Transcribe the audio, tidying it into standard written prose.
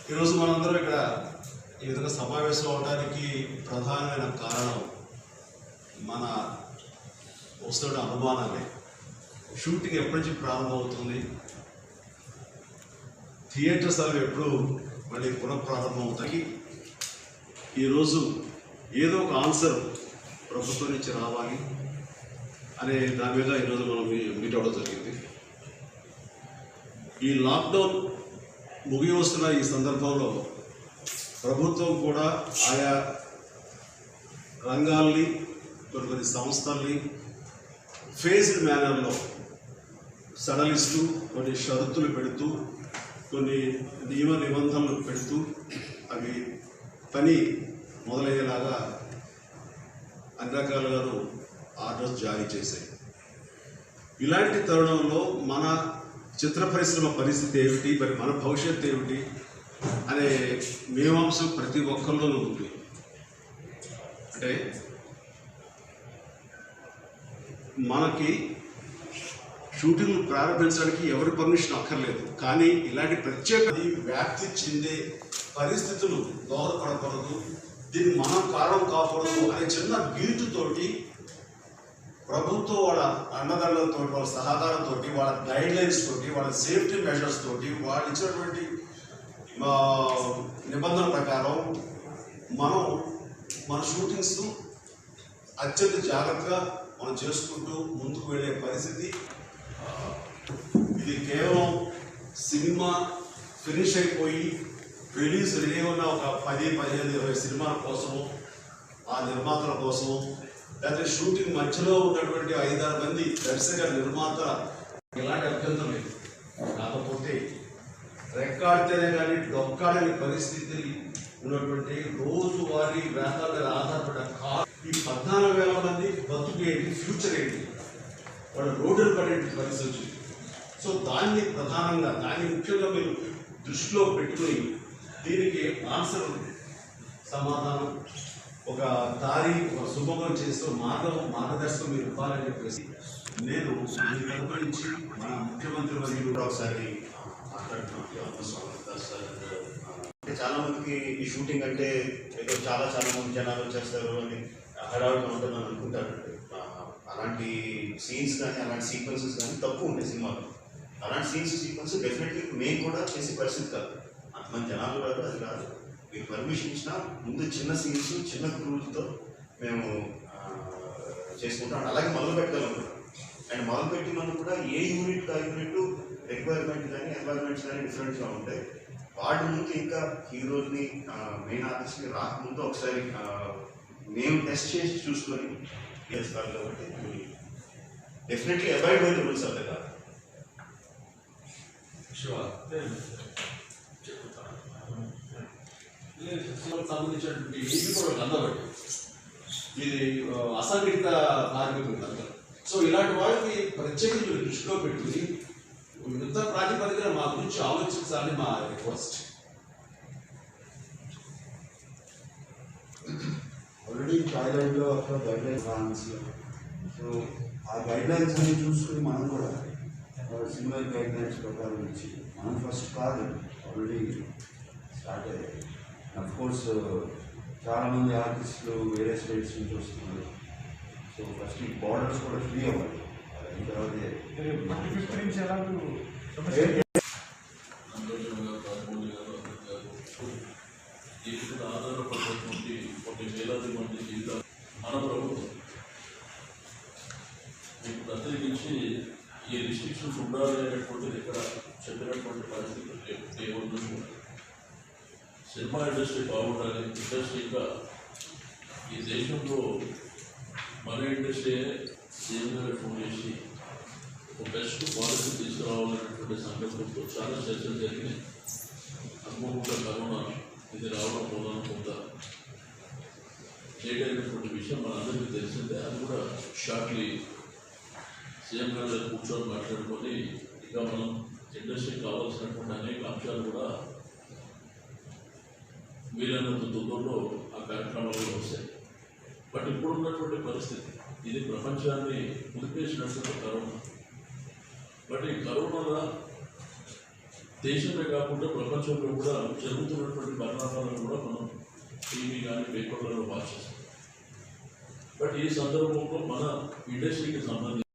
ఈరోజు మనందరం ఇక్కడ ఈ విధంగా సమావేశం అవడానికి ప్రధానమైన కారణం మన వస్తున్న అనుమానాలే. షూటింగ్ ఎప్పటి నుంచి ప్రారంభమవుతుంది, థియేటర్స్ అవి ఎప్పుడు మళ్ళీ పునఃప్రారంభం అవుతాయి, ఈరోజు ఏదో ఒక ఆన్సర్ ప్రభుత్వం నుంచి రావాలి అనే దాని మీద ఈరోజు మనం మీట్ అవ్వడం జరిగింది. ఈ లాక్డౌన్ ముగి వస్తున్న ఈ సందర్భంలో ప్రభుత్వం కూడా ఆయా రంగాల్ని కొన్ని సంస్థల్ని ఫేజ్డ్ మేనర్లో సడలిస్తూ కొన్ని షరతులు పెడుతూ కొన్ని నియమ నిబంధనలు పెడుతూ అవి పని మొదలయ్యేలాగా అన్ని రకాలుగాను ఆర్డర్స్ జారీ చేశాయి. ఇలాంటి తరుణంలో మన చిత్ర పరిశ్రమ పరిస్థితి ఏమిటి, మరి మన భవిష్యత్తు ఏమిటి అనే మీమాంసం ప్రతి ఒక్కరిలోనూ ఉంది. అంటే మనకి షూటింగ్లు ప్రారంభించడానికి ఎవరి పర్మిషన్ అక్కర్లేదు, కానీ ఇలాంటి ప్రత్యేక వ్యాప్తి చెందే పరిస్థితులు దోహదపడకూడదు, దీన్ని మనం కారణం కాకూడదు అనే చిన్న గీటుతోటి ప్రభుత్వం వాళ్ళ అండదండలతో, వాళ్ళ సహకారంతో, వాళ్ళ గైడ్ లైన్స్ తోటి, వాళ్ళ సేఫ్టీ మెజర్స్ తోటి, వాళ్ళు ఇచ్చినటువంటి నిబంధనల ప్రకారం మనం మన షూటింగ్స్ అత్యంత జాగ్రత్తగా మనం చేసుకుంటూ ముందుకు వెళ్ళే పరిస్థితి. ఇది కేవలం సినిమా ఫినిష్ అయిపోయి రిలీజ్ ఉన్న ఒక 10, 15, 20 సినిమాల కోసము, ఆ నిర్మాతల కోసము, లేకపోతే షూటింగ్ మధ్యలో ఉన్నటువంటి 5-6 మంది దర్శక నిర్మాతల ఎలాంటి అభ్యంతరం లేదు. కాకపోతే రెక్కాడితేనే కానీ డొక్కాడని పరిస్థితి ఉన్నటువంటి రోజువారీ వేతనాల మీద ఆధారపడ్డ ఈ 14,000 మంది బతుకు ఏంటి, ఫ్యూచర్ ఏంటి, వాళ్ళు రోడ్డులు పడే పరిస్థితి వచ్చింది. సో దాన్ని ప్రధానంగా, దాన్ని ముఖ్యంగా మీరు దృష్టిలో పెట్టుకుని దీనికి ఆన్సర్, సమాధానం, ఒక దారి, ఒక సుగమం చేస్తూ మార్గదర్శకం మీరు ఇవ్వాలని చెప్పేసి నేను మీ తరపు నుంచి మా ముఖ్యమంత్రి వర్యులు ఒకసారి అంటే చాలా మందికి ఈ షూటింగ్ అంటే ఏదో చాలా మంది జనాలు వచ్చేస్తారు అని హడావుడిగా ఉంటుందని అనుకుంటారు. అలాంటి సీన్స్ కానీ అలాంటి సీక్వెన్సెస్ కానీ తక్కువ ఉంటాయి సినిమాలో. అలాంటి సీక్వెన్స్ డెఫినెట్లీ మేము కూడా చేసే పరిస్థితి కాదు, అంతమంది జనాలు కాదు, అది కాదు. మీకు పర్మిషన్ ఇచ్చినా ముందు చిన్న సీన్స్, చిన్న క్రూలతో మేము చేసుకుంటాం. అలాగే మొదలు పెట్టగలుగుతాం. అండ్ మొదలు పెట్టినందుకు కూడా ఏ యూనిట్ రిక్వైర్మెంట్ కానీ ఎన్వైర్మెంట్స్ కానీ డిఫరెంట్గా ఉంటాయి. వాటి ముందు ఇంకా హీరోని, మెయిన్ ఆర్టిస్ట్ని రాకముందు ఒకసారి మేము టెస్ట్ చేసి చూసుకొని చేస్తారు. కాబట్టి definitely avoid by the rules of the కాదు. సంబంధించినటువంటి ఇది కూడా అందబట్టి ఇది అసంఘటిత కార్మికులు అందరూ. సో ఇలాంటి వారికి ప్రత్యేకించి దృష్టిలో పెట్టుకుని యుద్ధ ప్రాతిపదికన మా గురించి ఆలోచించాలని మా రిక్వెస్ట్. ఆల్రెడీ థాయిలాండ్లో అక్కడ గైడ్ లైన్స్ ఫ్రాన్స్లో, సో ఆ గైడ్ లైన్స్ అన్ని చూసుకుని మనం కూడా సిమిలర్ గైడ్ లైన్స్ ప్రకారం ఇచ్చి మనం ఫస్ట్ కాదు ఆల్రెడీ స్టార్ట్ అయ్యాయి. అఫ్ కోర్స్ చాలామంది ఆర్టిస్టులు వేరే స్టేట్స్ నుంచి వస్తున్నారు. సో ఫస్ట్ ఈ బార్డర్స్ కూడా ఫ్రీ అవ్వాలి. తర్వాత ఆధారపడినటువంటి కొన్ని వేలాది మంది జీవితాలు మన ప్రభుత్వం మీకు ప్రత్యేకించి ఈ రిస్ట్రిక్షన్స్ ఉండాలి అనేటువంటిది ఇక్కడ చెప్పినటువంటి పరిస్థితులు ఏముందో. సినిమా ఇండస్ట్రీ బాగుండాలి, ఇండస్ట్రీగా ఈ దేశంలో మన ఇండస్ట్రీ సీఎం గారు ఫోన్ చేసి ఒక బెస్ట్ పాలసీ తీసుకురావాలనేటువంటి సంకల్పంతో చాలా చర్చలు జరిగినాయి. అనుకోకుండా కరోనా ఇది రావడం మూలన కొంత లేట్ అయినటువంటి విషయం మనందరికీ తెలిసిందే. అది కూడా షార్ట్లీ సీఎం గారు కూర్చొని మాట్లాడుకొని ఇంకా మనం ఇండస్ట్రీకి కావాల్సినటువంటి అనేక అంశాలు కూడా వీలైనంత తొందరలో ఆ కార్యక్రమాలు వస్తాయి. బట్ ఇప్పుడున్నటువంటి పరిస్థితి ఇది ప్రపంచాన్ని కుదిపేసినటువంటి కరోనా. బట్ ఈ కరోనా దేశమే కాకుండా ప్రపంచంలో కూడా జరుగుతున్నటువంటి పరిణామాలను కూడా మనం టీవీ కానీ పేపర్లలో వాచ్ చేస్తాం. బట్ ఈ సందర్భంలో మన ఇండస్ట్రీకి సంబంధించి